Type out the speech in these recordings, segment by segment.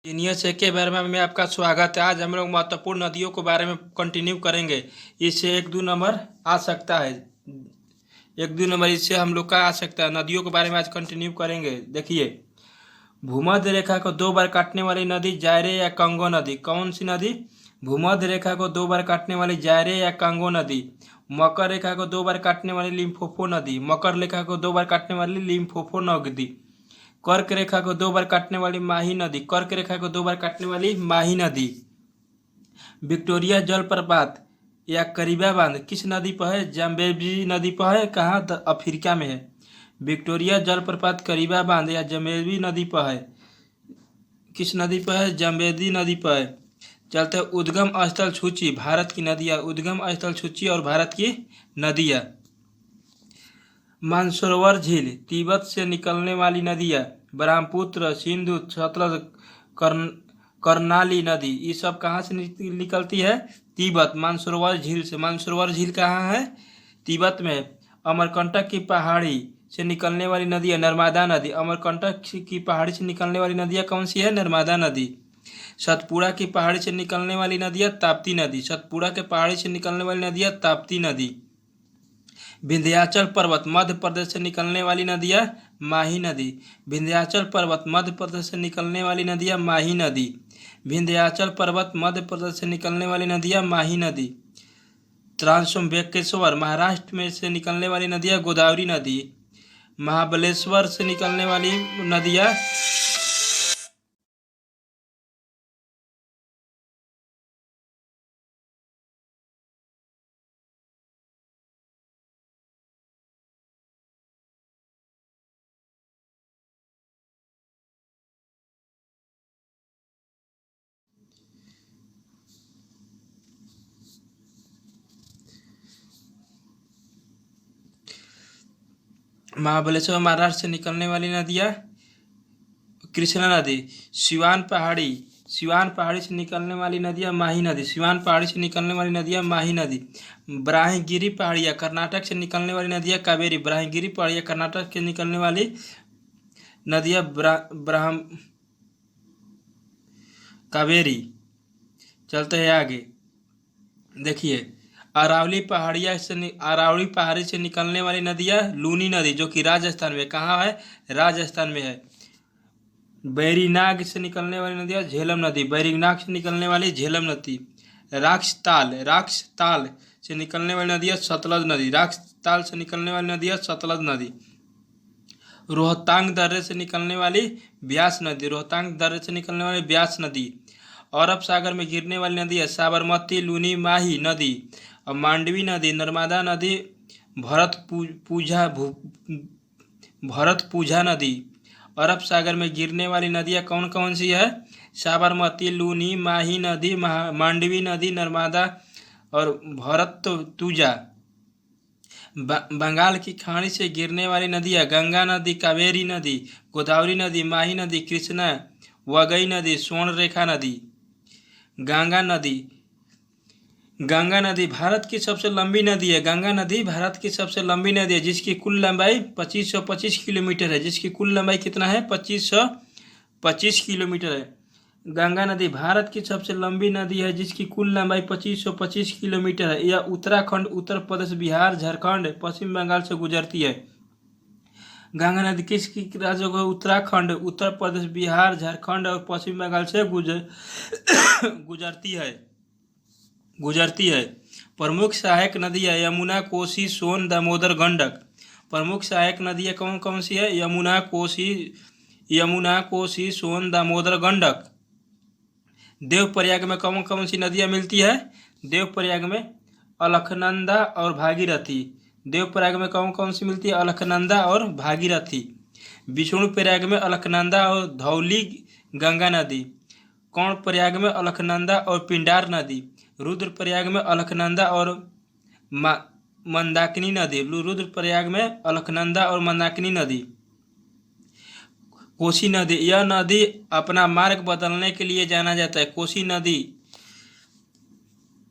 Genius के बारे में आपका स्वागत है। आज हम लोग महत्वपूर्ण नदियों के बारे में कंटिन्यू करेंगे। इससे एक दो नंबर आ सकता है, एक दो नंबर इससे हम लोग का आ सकता है। नदियों के बारे में आज कंटिन्यू करेंगे। देखिए, भूमध्य रेखा को दो बार काटने वाली नदी जायरे या कंगो नदी। कौन सी नदी? भूमध्य रेखा को दो बार काटने वाली जायरे या कंगो नदी। मकर रेखा को दो बार काटने वाली लिम्फोफो नदी। मकर रेखा को दो बार काटने वाली लिम्फोफो नदी। कर्क रेखा को दो बार काटने वाली माही नदी। कर्क रेखा को दो बार काटने वाली माही नदी। विक्टोरिया जलप्रपात या करीबा बांध किस नदी पर है? जम्बेजी नदी पर है। कहाँ? अफ्रीका में है। विक्टोरिया जलप्रपात करीबा बांध या जम्बेजी नदी पर है। किस नदी पर है? जम्बेजी नदी पर है। चलते उद्गम स्थल सूची, भारत की नदियाँ। उद्गम स्थल सूची और भारत की नदियाँ। मानसरोवर झील, तिब्बत से निकलने वाली नदियाँ। ब्रह्मपुत्र, सिंधु, सतलज, कर्नाली नदी, ये सब कहाँ से निकलती है? तिब्बत, मानसरोवर झील से। मानसरोवर झील कहाँ है? तिब्बत में। अमरकंटक की पहाड़ी से निकलने वाली नदी है नर्मदा नदी। अमरकंटक की पहाड़ी से निकलने वाली नदियाँ कौन सी है? नर्मदा नदी। सतपुड़ा की पहाड़ी से निकलने वाली नदियाँ ताप्ती नदी। सतपुड़ा के पहाड़ी से निकलने वाली नदियाँ ताप्ती नदी। विंध्याचल पर्वत मध्य प्रदेश से निकलने वाली नदियाँ माही नदी। विंध्याचल पर्वत मध्य प्रदेश से निकलने वाली नदियाँ माही नदी। विंध्याचल पर्वत मध्य प्रदेश से निकलने वाली नदियाँ माही नदी। त्रिम्बकेश्वर महाराष्ट्र में से निकलने वाली नदियाँ गोदावरी नदी। महाबलेश्वर से निकलने वाली नदियाँ महाबलेश्वर महाराष्ट्र से निकलने वाली नदियाँ कृष्णा नदी। सिवान पहाड़ी से निकलने वाली नदियाँ माही नदी। सिवान पहाड़ी से निकलने वाली नदियाँ माही नदी। ब्राह्मगिरी पहाड़ियाँ कर्नाटक से निकलने वाली नदियाँ कावेरी। ब्राह्मगिरी पहाड़ियाँ कर्नाटक से निकलने वाली नदियाँ ब्राह्म कावेरी। चलते हैं आगे। देखिए, अरावली पहाड़ी से निकलने वाली नदियाँ लूनी नदी, जो कि राजस्थान में। कहाँ है? राजस्थान में है। बैरीनाग से निकलने वाली नदियाँ झेलम नदी। बैरीनाग से निकलने वाली झेलम नदी। राक्षताल से निकलने वाली नदियाँ सतलज नदी। राक्षताल से निकलने वाली नदियाँ सतलज नदी। रोहतांग दर्रे से निकलने वाली ब्यास नदी। रोहतांग दर्रे से निकलने वाली ब्यास नदी। अरब सागर में गिरने वाली नदी है साबरमती, लूनी, माही नदी और मांडवी नदी। नर्मदा नदी, भरतपुझा नदी। अरब सागर में गिरने वाली नदियाँ कौन कौन सी है? साबरमती, लूनी, माही नदी, मांडवी नदी, नर्मदा और भरतपुझा। बंगाल की खाड़ी से गिरने वाली नदियाँ गंगा नदी, कावेरी नदी, गोदावरी नदी, माही नदी, कृष्णा, वगई नदी, स्वर्णरेखा नदी। गंगा नदी भारत की सबसे लंबी नदी है। गंगा नदी भारत की सबसे लंबी नदी है, जिसकी कुल लंबाई 2525 किलोमीटर है। जिसकी कुल लंबाई कितना है? 2525 किलोमीटर है। गंगा नदी भारत की सबसे लंबी नदी है, जिसकी कुल लंबाई 2525 किलोमीटर है। यह उत्तराखंड, उत्तर प्रदेश, बिहार, झारखंड, पश्चिम बंगाल से गुजरती है। गंगा नदी किस राज्यों को? उत्तराखंड, उत्तर प्रदेश, बिहार, झारखंड और पश्चिम बंगाल से गुजरती है। प्रमुख सहायक नदियाँ यमुना, कोसी, सोन, दामोदर, गंडक। प्रमुख सहायक नदियाँ कौन कौन सी है? यमुना, कोसी, सोन, दामोदर, गंडक। देवप्रयाग में कौन कौन सी नदियाँ मिलती है? देवप्रयाग में अलकनंदा और भागीरथी। देवप्रयाग में कौन कौन सी मिलती है? अलकनंदा और भागीरथी। विष्णुप्रयाग में अलकनंदा और धौली गंगा नदी। कर्णप्रयाग में अलकनंदा और पिंडार नदी। रुद्रप्रयाग में अलकनंदा और मंदाकिनी नदी। रुद्रप्रयाग में अलकनंदा और मंदाकिनी नदी। कोसी नदी, यह नदी अपना मार्ग बदलने के लिए जाना जाता है। कोसी नदी,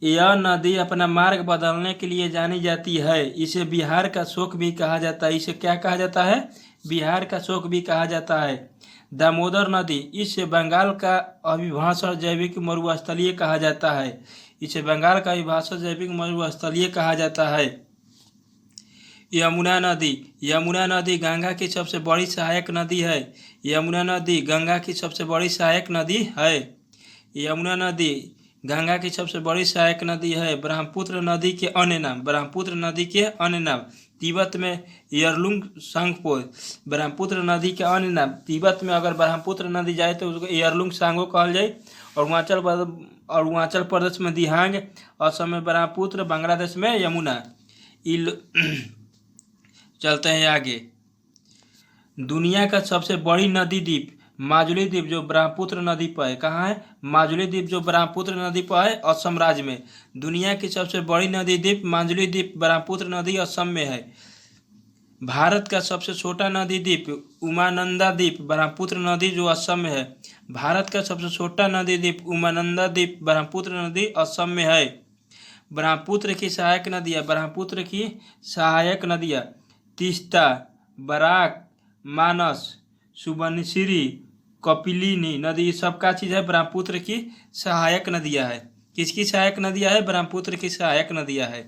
यह नदी अपना मार्ग बदलने के लिए जानी जाती है। इसे बिहार का शोक भी कहा जाता है। इसे क्या कहा जाता है? बिहार का शोक भी कहा जाता है। दामोदर नदी, इसे बंगाल का अविभाज्य जैविक मरुस्थलीय कहा जाता है। इसे बंगाल का अविभाज्य जैविक मरुस्थलीय कहा जाता है। यमुना नदी, यमुना नदी गंगा की सबसे बड़ी सहायक नदी है। यमुना नदी गंगा की सबसे बड़ी सहायक नदी है। यमुना नदी गंगा की सबसे बड़ी सहायक नदी है। ब्रह्मपुत्र नदी के अन्य नाम, ब्रह्मपुत्र नदी के अन्य नाम, तिब्बत में यरलुंग सांगपो। ब्रह्मपुत्र नदी के अन्य नाम, तिब्बत में अगर ब्रह्मपुत्र नदी जाए तो उसको यरलुंग सांगो कहल जाए। अरुणाचल प्रदेश में दिहांग, असम में ब्रह्मपुत्र, बांग्लादेश में यमुना। चलते हैं आगे। दुनिया का सबसे बड़ी नदी द्वीप माजुली द्वीप, जो ब्रह्मपुत्र नदी पर है। कहाँ है? माजुली द्वीप, जो ब्रह्मपुत्र नदी पर है, असम राज्य में। दुनिया की सबसे बड़ी नदी द्वीप माजुली द्वीप, ब्रह्मपुत्र नदी असम में है। भारत का सबसे छोटा नदी द्वीप उमानंदा द्वीप, ब्रह्मपुत्र नदी, जो असम में है। भारत का सबसे छोटा नदी द्वीप उमानंदा द्वीप, ब्रह्मपुत्र नदी असम में है। ब्रह्मपुत्र की सहायक नदियाँ, ब्रह्मपुत्र की सहायक नदियाँ तीस्ता, बराक, मानस, सुबनसिरी, कपिलिनी नदी, सबका चीज़ है ब्रह्मपुत्र की सहायक नदियाँ है। किसकी सहायक नदियाँ है? ब्रह्मपुत्र की सहायक नदियाँ है।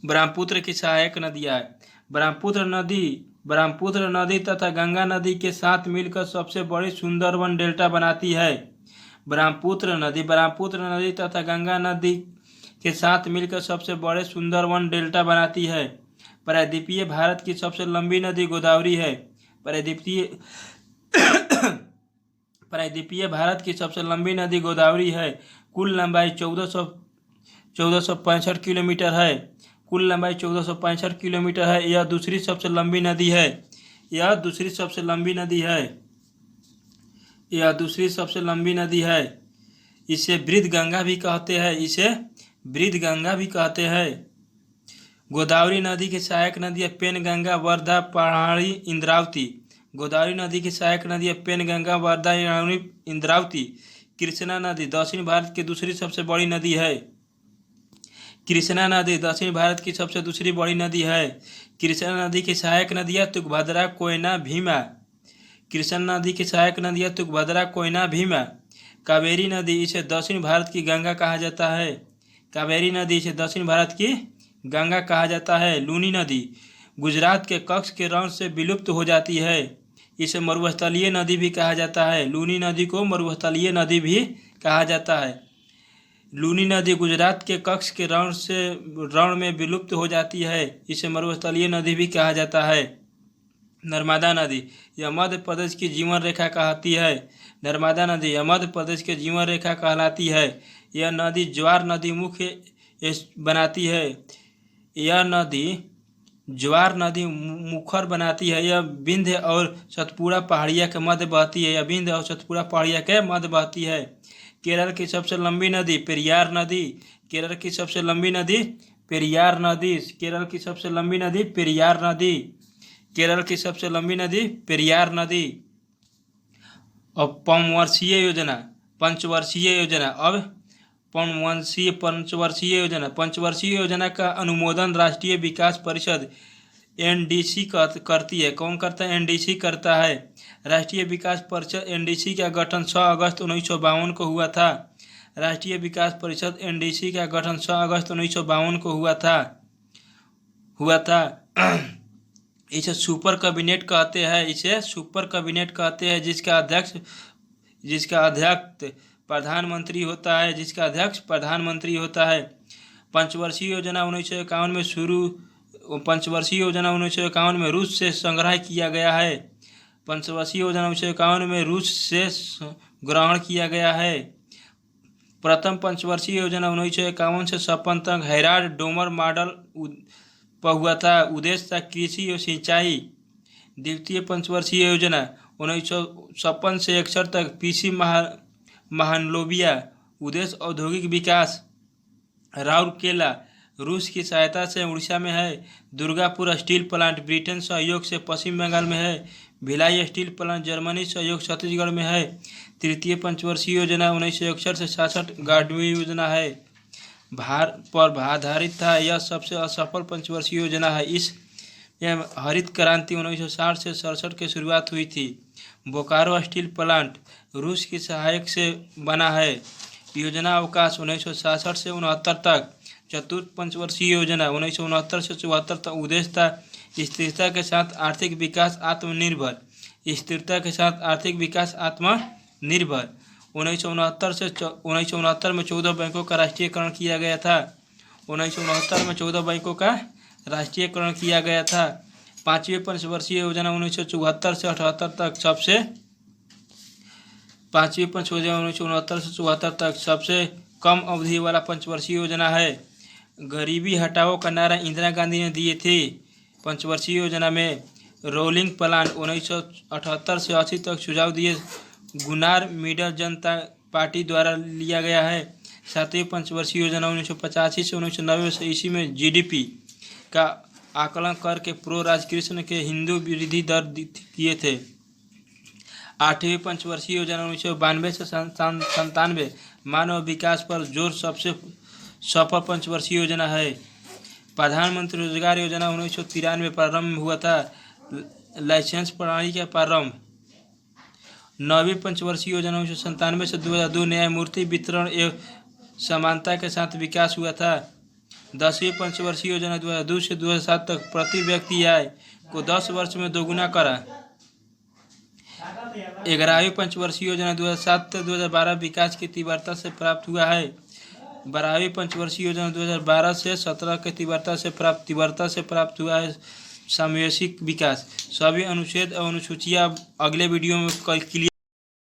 ब्रह्मपुत्र की सहायक नदियाँ है। ब्रह्मपुत्र नदी तथा गंगा नदी के साथ मिलकर सबसे बड़ी सुंदरवन डेल्टा बनाती है। ब्रह्मपुत्र नदी तथा गंगा नदी के साथ मिलकर सबसे बड़े सुंदरवन डेल्टा बनाती है। प्रायद्वीपीय भारत की सबसे लंबी नदी गोदावरी है। प्रायद्वीपीय भारत की सबसे लंबी नदी गोदावरी है। कुल लंबाई 1465 किलोमीटर है। कुल लंबाई 1465 किलोमीटर है। यह दूसरी सबसे लंबी नदी है। यह दूसरी सबसे लंबी नदी है। यह दूसरी सबसे लंबी नदी है। इसे बृहद गंगा भी कहते हैं। इसे बृहद गंगा भी कहते हैं। गोदावरी नदी की सहायक नदियाँ पेनगंगा, वर्धा, पहाड़ी, इंद्रावती। गोदावरी नदी की सहायक नदियाँ पेनगंगा, वर्धा, इंद्रावती। कृष्णा नदी दक्षिण भारत की दूसरी सबसे बड़ी नदी है। कृष्णा नदी दक्षिण भारत की सबसे दूसरी बड़ी नदी है। कृष्णा नदी की सहायक नदियाँ तुंगभद्रा, कोयना, भीमा। कृष्णा नदी की सहायक नदियाँ तुंगभद्रा, कोयना, भीमा। कावेरी नदी, इसे दक्षिण भारत की गंगा कहा जाता है। कावेरी नदी, इसे दक्षिण भारत की गंगा कहा जाता है। लूनी नदी गुजरात के कच्छ के रण से विलुप्त हो जाती है। इसे मरुस्थलीय नदी भी कहा जाता है। लूनी नदी को मरुस्थलीय नदी भी कहा जाता है। लूनी नदी गुजरात के कच्छ के रण में विलुप्त हो जाती है। इसे मरुस्थलीय नदी भी कहा जाता है। नर्मदा नदी, यह मध्य प्रदेश की जीवन रेखा कहती है। नर्मदा नदी यह मध्य प्रदेश की जीवन रेखा कहलाती है। यह नदी ज्वार नदी मुख्य बनाती है। यह नदी ज्वार नदी मुखर बनाती है। यह विंध्य और सतपुड़ा पहाड़िया के मध्य बहती है। यह विंध्य और सतपुड़ा पहाड़िया के मध्य बहती है। केरल की सबसे लंबी नदी पेरियार नदी। केरल की सबसे लंबी नदी पेरियार नदी। केरल की सबसे लंबी नदी पेरियार नदी। केरल की सबसे लंबी नदी पेरियार नदी। और पंचवर्षीय योजना का अनुमोदन राष्ट्रीय विकास परिषद एनडीसी करती है। कौन करता है? एनडीसी करता है। राष्ट्रीय विकास परिषद एनडीसी का गठन 6 अगस्त 1952 को हुआ था। राष्ट्रीय विकास परिषद एनडीसी का गठन 6 अगस्त 1952 को हुआ था। इसे सुपर कैबिनेट कहते हैं। जिसका अध्यक्ष प्रधानमंत्री होता है। पंचवर्षीय योजना 1951 में रूस से संग्रह किया गया है। पंचवर्षीय योजना 1951 में रूस से ग्रहण किया गया है। प्रथम पंचवर्षीय योजना 1951 से 56 तक हेराल्ड डोमर मॉडल पर हुआ था। उद्देश्य था कृषि और सिंचाई। द्वितीय पंचवर्षीय योजना 1956 से 61 तक पीसी महानलोबिया। उद्देश्य औद्योगिक विकास। राउरकेला रूस की सहायता से उड़ीसा में है। दुर्गापुर स्टील प्लांट ब्रिटेन सहयोग से पश्चिम बंगाल में है। भिलाई स्टील प्लांट जर्मनी सहयोग छत्तीसगढ़ में है। तृतीय पंचवर्षीय योजना 1961 से 66 गाडवी योजना है पर आधारित था। यह सबसे असफल पंचवर्षीय योजना है। यह हरित क्रांति 1960 से 67 की शुरुआत हुई थी। बोकारो स्टील प्लांट रूस की सहायक से बना है। योजना अवकाश 1966 से 69 तक। चतुर्थ पंचवर्षीय योजना 1969 से 74 तक। उद्देश्य था स्थिरता के साथ आर्थिक विकास आत्मनिर्भर। स्थिरता के साथ आर्थिक विकास आत्मनिर्भर। 1969 में 14 बैंकों का राष्ट्रीयकरण किया गया था। 1969 में 14 बैंकों का राष्ट्रीयकरण किया गया था। पाँचवीं पंचवर्षीय योजना 1974 से 78 तक सबसे पाँचवीं पंचवर्षीय 1969 से 74 तक सबसे कम अवधि वाला पंचवर्षीय योजना है। गरीबी हटाओ का नारा इंदिरा गांधी ने दिए थे। पंचवर्षीय योजना में रोलिंग प्लान 1978 से 80 तक सुझाव दिए गुनार मिडल जनता पार्टी द्वारा लिया गया है। सातवीं पंचवर्षीय योजना 1985 से 1990 से इसी में जीडीपी का आकलन करके प्रो राजकृष्ण के हिंदू विरोधी दर किए थे। आठवीं पंचवर्षीय योजना 1992 से 97 मानव विकास पर जोर सबसे सफल पंचवर्षीय योजना है। प्रधानमंत्री रोजगार योजना 1993 प्रारंभ हुआ था। लाइसेंस प्रणाली का प्रारंभ। नौवीं पंचवर्षीय योजना 1997 से 2002 न्यायमूर्ति वितरण एवं समानता के साथ विकास हुआ था। 10वीं पंचवर्षीय योजना 2002 से 2007 तक प्रति व्यक्ति आय को 10 वर्ष में दोगुना करा। 11वीं पंचवर्षीय योजना 2007 से 2012 विकास की तीव्रता से प्राप्त हुआ है। 12वीं पंचवर्षीय योजना 2012 से 17 की तीव्रता से प्राप्त हुआ है समावेशी विकास। सभी अनुच्छेद और अनुसूचियां अगले वीडियो में क्लियर